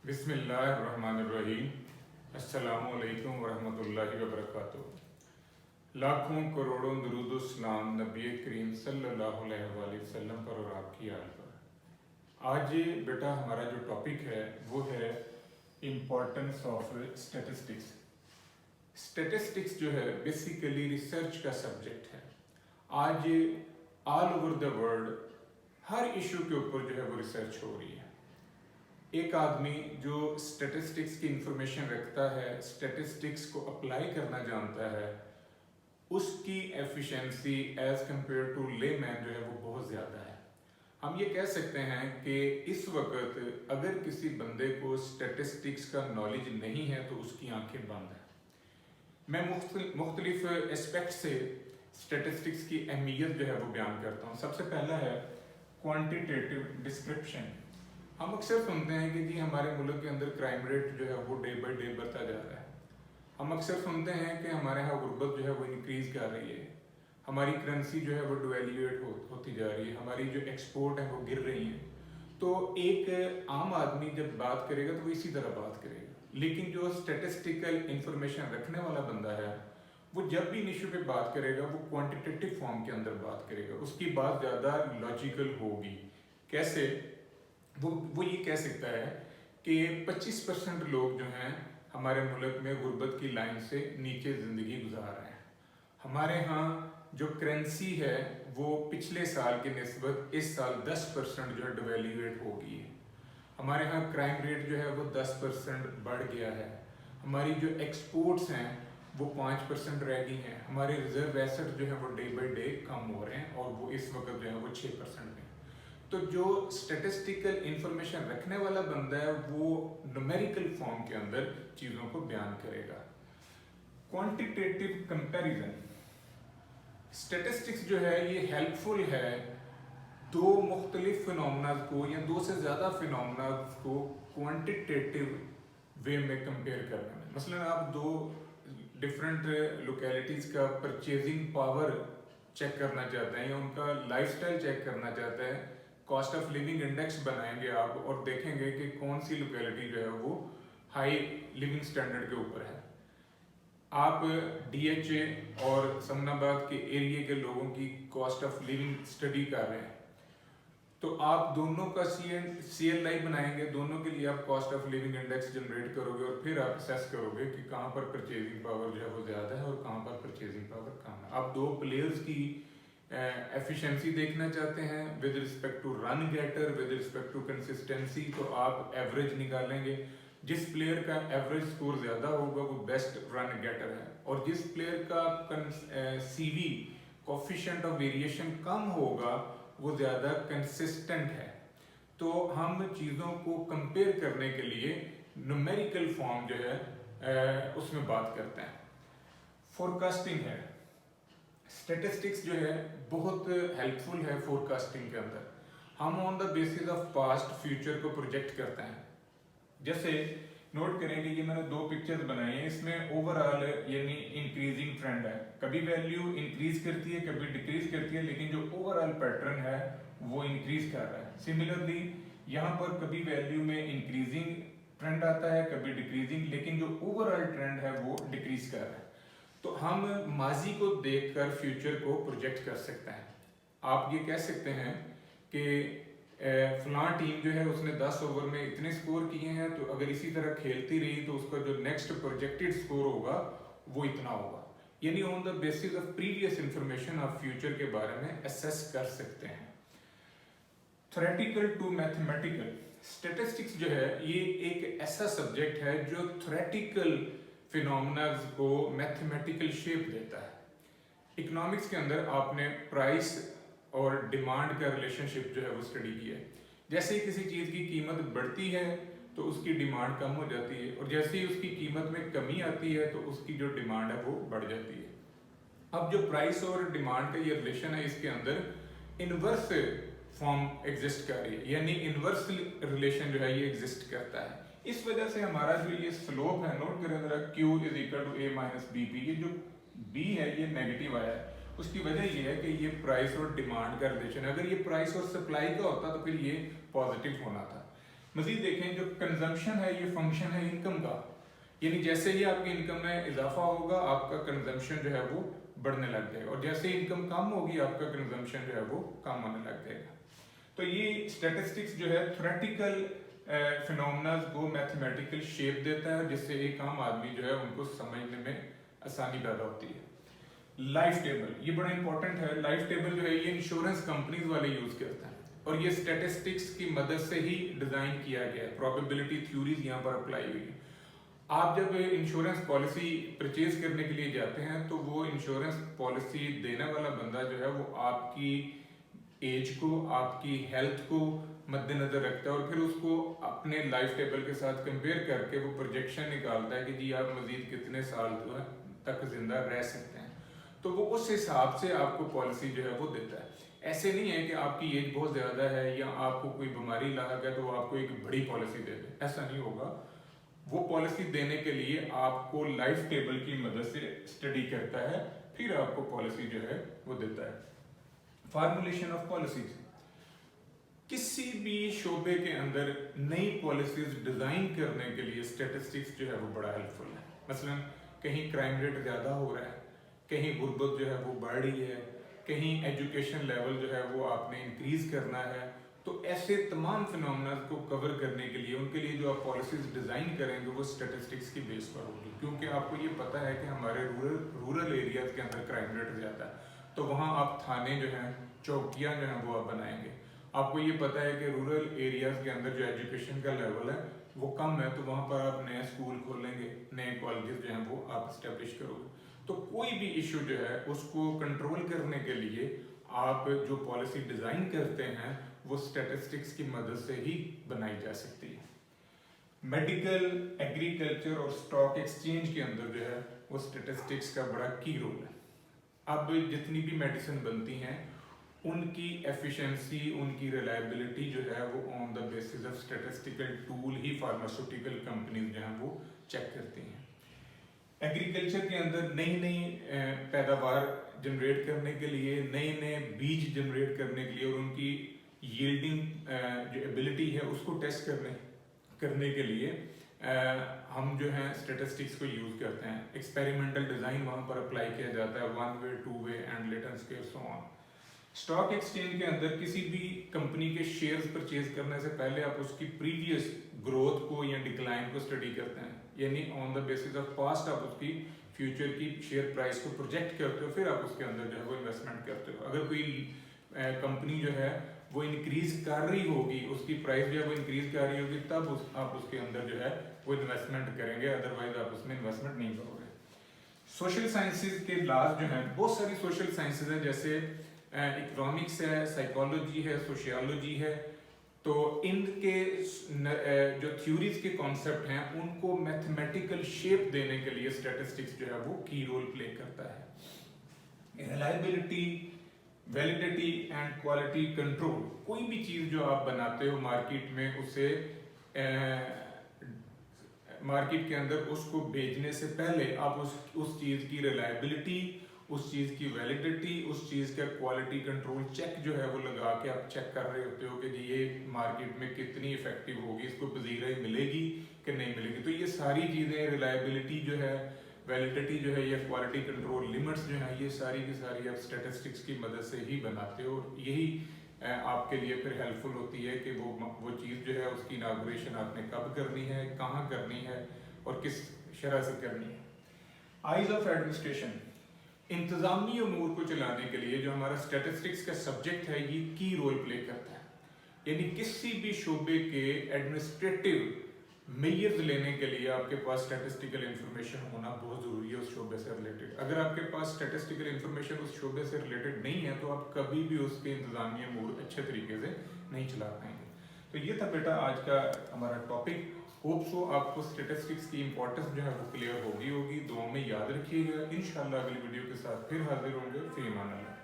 बिस्मिल्लाहिर्रहमानिर्रहीम। अस्सलामुअलैकुम वरहमतुल्लाहि वबरकातुहू। लाखों करोड़ों दुरूद सलाम नबी करीम सल्लल्लाहु अलैहि वसल्लम पर और आपकी आल पर। आज बेटा हमारा जो टॉपिक है वो है इम्पोर्टेंस ऑफ स्टैटिस्टिक्स। स्टैटिस्टिक्स जो है बेसिकली रिसर्च का सब्जेक्ट है। आज all over the world her issue के ऊपर जो है वो रिसर्च हो रही है। एक आदमी जो स्टैटिस्टिक्स की इंफॉर्मेशन रखता है, स्टैटिस्टिक्स को अप्लाई करना जानता है, उसकी efficiency as compare to layman जो है वो बहुत ज़्यादा है। हम ये कह सकते हैं कि इस वक्त अगर किसी बंदे को स्टैटिस्टिक्स का नॉलेज नहीं है तो उसकी आंखें बंद हैं। मैं मुख्तलिफ एस्पेक्ट से स्टैटिस्टिक्स की अहमियत जो है वो बयान करता हूँ। सबसे पहला है क्वांटिटेटिव डिस्क्रिप्शन। हम अक्सर सुनते हैं कि जी हमारे मुल्क के अंदर क्राइम रेट जो है वो डे बाई डे बढ़ता जा रहा है। हम अक्सर सुनते हैं कि हमारे यहाँ गुर्बत जो है वो इंक्रीज़ कर रही है, हमारी करेंसी जो है वो डिवेल्यूएट होती जा रही है, हमारी जो एक्सपोर्ट है वो गिर रही है। तो एक आम आदमी जब बात करेगा तो वो इसी तरह बात करेगा, लेकिन जो स्टैटिस्टिकल इंफॉर्मेशन रखने वाला बंदा है वो जब भी इन इशू पे बात करेगा वो क्वांटिटेटिव फॉर्म के अंदर बात करेगा, उसकी बात ज़्यादा लॉजिकल होगी। कैसे? वो ये कह सकता है कि 25% लोग जो हैं हमारे मुल्क में गुर्बत की लाइन से नीचे ज़िंदगी गुजार रहे हैं। हमारे यहाँ जो करेंसी है वो पिछले साल की निस्बत इस साल 10% जो है डिवेल्यूएट हो गई है। हमारे यहाँ क्राइम रेट जो है वो 10% बढ़ गया है। हमारी जो एक्सपोर्ट्स हैं वो 5% रह गई हैं। हमारे रिजर्व एसेट जो है वो डे बाई डे कम हो रहे हैं और वो इस वक्त जो है वो 6% में। तो जो स्टैटिस्टिकल इंफॉर्मेशन रखने वाला बंदा है वो न्यूमेरिकल फॉर्म के अंदर चीज़ों को बयान करेगा। क्वांटिटेटिव कंपैरिजन, स्टैटिस्टिक्स जो है ये हेल्पफुल है दो मुख्तलिफ फिनोमेना को या दो से ज़्यादा फिनोमेना को क्वांटिटेटिव वे में कंपेयर करने में। मसलन आप दो डिफरेंट लोकेलिटीज़ का परचेजिंग पावर चेक करना चाहते हैं या उनका लाइफस्टाइल चेक करना चाहते हैं, कॉस्ट ऑफ लिविंग इंडेक्स बनाएंगे आप और देखेंगे कि कौन सी लोकेलिटी जो है वो हाई लिविंग स्टैंडर्ड के ऊपर है। आप DHA और समनाबाद के एरिया के लोगों की कॉस्ट ऑफ लिविंग स्टडी कर रहे हैं तो आप दोनों का CLI बनाएंगे, दोनों के लिए आप cost of living index generate करोगे और फिर आप असेस करोगे कि कहाँ पर परचेजिंग पावर जो है वो ज़्यादा है और कहाँ पर परचेजिंग पावर कम है। आप दो प्लेयर्स की एफिशिएंसी देखना चाहते हैं with respect to run getter, with respect to consistency, तो आप एवरेज निकालेंगे। जिस प्लेयर का एवरेज स्कोर ज़्यादा होगा वो बेस्ट रन गेटर है और जिस प्लेयर का CV कोफिशिएंट ऑफ वेरिएशन कम होगा वो ज़्यादा कंसिस्टेंट है। तो हम चीज़ों को कंपेयर करने के लिए न्यूमेरिकल फॉर्म जो है उसमें बात करते हैं। फोरकास्टिंग है, स्टैटिस्टिक्स जो है बहुत हेल्पफुल है फोरकास्टिंग के अंदर। हम on the basis of past future को प्रोजेक्ट करते हैं। जैसे नोट करेंगे कि मैंने दो पिक्चर्स बनाई हैं, इसमें ओवरऑल यानी इंक्रीजिंग ट्रेंड है, कभी वैल्यू इंक्रीज करती है कभी डिक्रीज करती है, लेकिन जो ओवरऑल पैटर्न है वो इंक्रीज कर रहा है। सिमिलरली यहाँ पर कभी वैल्यू में इंक्रीजिंग ट्रेंड आता है कभी डिक्रीजिंग, लेकिन जो ओवरऑल ट्रेंड है वो डिक्रीज कर रहा है। तो हम माजी को देखकर फ्यूचर को प्रोजेक्ट कर सकते हैं। आप ये कह सकते हैं कि फलां टीम जो है उसने 10 ओवर में इतने स्कोर किए हैं, तो अगर इसी तरह खेलती रही तो उसका जो नेक्स्ट प्रोजेक्टेड स्कोर होगा वो इतना होगा। यानी on the basis of previous information आप फ्यूचर के बारे में असेस कर सकते हैं। थ्योरेटिकल टू मैथमेटिकल, स्टैटिस्टिक्स जो है ये एक ऐसा सब्जेक्ट है जो थ्योरेटिकल फिनोमेनाज को मैथमेटिकल शेप देता है। इकोनॉमिक्स के अंदर आपने प्राइस और डिमांड का रिलेशनशिप जो है वो स्टडी किया है। जैसे ही किसी चीज़ की कीमत बढ़ती है तो उसकी डिमांड कम हो जाती है और जैसे ही उसकी कीमत में कमी आती है तो उसकी जो डिमांड है वो बढ़ जाती है। अब जो प्राइस और डिमांड का ये रिलेशन है इसके अंदर इनवर्स फॉर्म एग्जिस्ट कर रही है, यानी इनवर्स रिलेशन जो है ये एग्जिस्ट करता है। इस वजह से हमारा जो ये स्लोप है, नोट करें जरा, Q = A - BP, ये जो B है ये नेगेटिव आया है। उसकी वजह ये है कि ये प्राइस और डिमांड का रिलेशन है। अगर ये प्राइस और सप्लाई का होता तो फिर ये पॉजिटिव होना था। मजीद देखें, जो कंजम्पशन है ये फंक्शन है इनकम का, यानी जैसे ही आपकी इनकम में इजाफा होगा आपका कंजम्पशन जो है वो बढ़ने लग जाएगा, और जैसे इनकम कम होगी आपका कंजम्पशन जो है वो कम होने लग जाएगा। तो ये स्टैटिस्टिक्स जो है थ्योरेटिकल फिनोमेना को मैथमेटिकल शेप देता है, जिससे एक आम आदमी जो है उनको समझने में आसानी पैदा होती है। लाइफ टेबल ये बड़ा इंपॉर्टेंट है। लाइफ टेबल जो है ये इंश्योरेंस कंपनीज वाले यूज करते हैं, और ये स्टैटिस्टिक्स की मदद से ही डिजाइन किया गया है। प्रोबेबिलिटी थ्योरीज यहाँ पर अप्लाई हुई है। आप जब इंश्योरेंस पॉलिसी परचेज करने के लिए जाते हैं तो वो इंश्योरेंस पॉलिसी देने वाला बंदा जो है वो आपकी एज को, आपकी हेल्थ को मद्देनजर रखता है, और फिर उसको अपने लाइफ टेबल के साथ कंपेयर करके वो प्रोजेक्शन निकालता है कि जी आप मजीद कितने साल जो है तक जिंदा रह सकते हैं। तो वो उस हिसाब से आपको पॉलिसी जो है वो देता है। ऐसे नहीं है कि आपकी एज बहुत ज़्यादा है या आपको कोई बीमारी लाक है तो वो आपको एक बड़ी पॉलिसी दे दे, ऐसा नहीं होगा। वो पॉलिसी देने के लिए आपको लाइफ टेबल की मदद से स्टडी करता है, फिर आपको पॉलिसी जो है वो देता है। फार्मूलेशन ऑफ पॉलिसीज, किसी भी शोबे के अंदर नई पॉलिसीज डिजाइन करने के लिए स्टैटिस्टिक्स जो है वो बड़ा हेल्पफुल है। मसलन कहीं क्राइम रेट ज्यादा हो रहा है, कहीं गुर्बत जो है वो बढ़ रही है, कहीं एजुकेशन लेवल जो है वो आपने इंक्रीज करना है, तो ऐसे तमाम फिनोमेना को कवर करने के लिए उनके लिए जो आप पॉलिसीज डिजाइन करेंगे वो स्टैटिस्टिक्स की बेस पर होगी। क्योंकि आपको ये पता है कि हमारे रूरल एरियाज के अंदर क्राइम रेट ज्यादा है, तो वहाँ आप थाने जो हैं, चौकियाँ जो हैं वो आप बनाएंगे। आपको ये पता है कि रूरल एरियाज के अंदर जो एजुकेशन का लेवल है वो कम है, तो वहाँ पर आप नए स्कूल खोलेंगे, नए कॉलेजेस जो हैं वो आप इस्टेब्लिश करोगे। तो कोई भी इशू जो है उसको कंट्रोल करने के लिए आप जो पॉलिसी डिजाइन करते हैं वो स्टैटिस्टिक्स की मदद से ही बनाई जा सकती है। मेडिकल, एग्रीकल्चर और स्टॉक एक्सचेंज के अंदर जो है वो स्टैटिस्टिक्स का बड़ा की रोल है। अब जितनी भी मेडिसिन बनती हैं उनकी एफिशिएंसी, उनकी रिलायबिलिटी जो है वो on the basis of statistical tool he pharmaceutical companies जो हैं वो चेक करती हैं। एग्रीकल्चर के अंदर नई नई पैदावार जनरेट करने के लिए, नए नए बीज जनरेट करने के लिए और उनकी यील्डिंग जो एबिलिटी है उसको टेस्ट करने के लिए हम जो है स्टैटिस्टिक्स को यूज करते हैं। एक्सपेरिमेंटल डिजाइन वहां पर अप्लाई किया जाता है, 1 वे, 2 way and latent scale so on. Stock exchange के अंदर किसी भी कंपनी के शेयर्स परचेज करने से पहले आप उसकी प्रीवियस ग्रोथ को या डिक्लाइन को स्टडी करते हैं, यानी on the basis of past आप उसकी फ्यूचर की शेयर प्राइस को प्रोजेक्ट करते हो, फिर आप उसके अंदर जो है वो इन्वेस्टमेंट करते हो। अगर कोई कंपनी जो है वो इंक्रीज कर रही होगी, उसकी प्राइस जो है वो इंक्रीज कर रही होगी, तब आप उसके अंदर जो है वो इन्वेस्टमेंट करेंगे, अदरवाइज आप उसमें इन्वेस्टमेंट नहीं करोगे। सोशल साइंसेज के लॉज जो है, बहुत सारी सोशल साइंसेज है, जैसे इकोनॉमिक्स है, साइकोलॉजी है, सोशियोलॉजी है, तो इनके जो थ्योरीज के कॉन्सेप्ट हैं उनको मैथमेटिकल शेप देने के लिए स्टैटिस्टिक्स जो है वो की रोल प्ले करता है। Reliability, validity and quality control, कोई भी चीज जो आप बनाते हो मार्केट में, उसे मार्केट के अंदर उसको भेजने से पहले आप उस चीज की रिलायबिलिटी, उस चीज की वैलिडिटी, उस चीज का क्वालिटी कंट्रोल चेक जो है वो लगा के आप चेक कर रहे होते हो कि जी ये मार्केट में कितनी इफेक्टिव होगी, इसको पजीराई मिलेगी कि नहीं मिलेगी। तो ये सारी चीजें, रिलायबिलिटी जो है, वैलिडिटी जो है, या क्वालिटी कंट्रोल लिमिट्स जो है, ये सारी की सारी आप स्टैटिस्टिक्स की मदद से ही बनाते हो। यही आपके लिए फिर हेल्पफुल होती है कि वो चीज़ जो है उसकी इनाग्रेशन आपने कब करनी है, कहाँ करनी है और किस शरह से करनी है। आइज ऑफ एडमिनिस्ट्रेशन, इंतजामी अमूर को चलाने के लिए जो हमारा स्टैटिस्टिक्स का सब्जेक्ट है ये की रोल प्ले करता है, यानी किसी भी शोबे के एडमिनिस्ट्रेटिव मेजर्स लेने के लिए आपके पास स्टैटिस्टिकल इंफॉर्मेशन होना बहुत ज़रूरी है उस शोबे से रिलेटेड। अगर आपके पास स्टैटिस्टिकल इंफॉर्मेशन उस शोबे से रिलेटेड नहीं है तो आप कभी भी उसके इंतजामी अमूर अच्छे तरीके से नहीं चला पाएंगे। तो ये था बेटा आज का हमारा टॉपिक। होप सो आपको स्टैटिस्टिक्स की इंपॉर्टेंस जो है वो क्लियर होगी। दुआ में याद रखिएगा। इंशाल्लाह अगली वीडियो के साथ फिर हाजिर होंगे। फी अमान अल्लाह।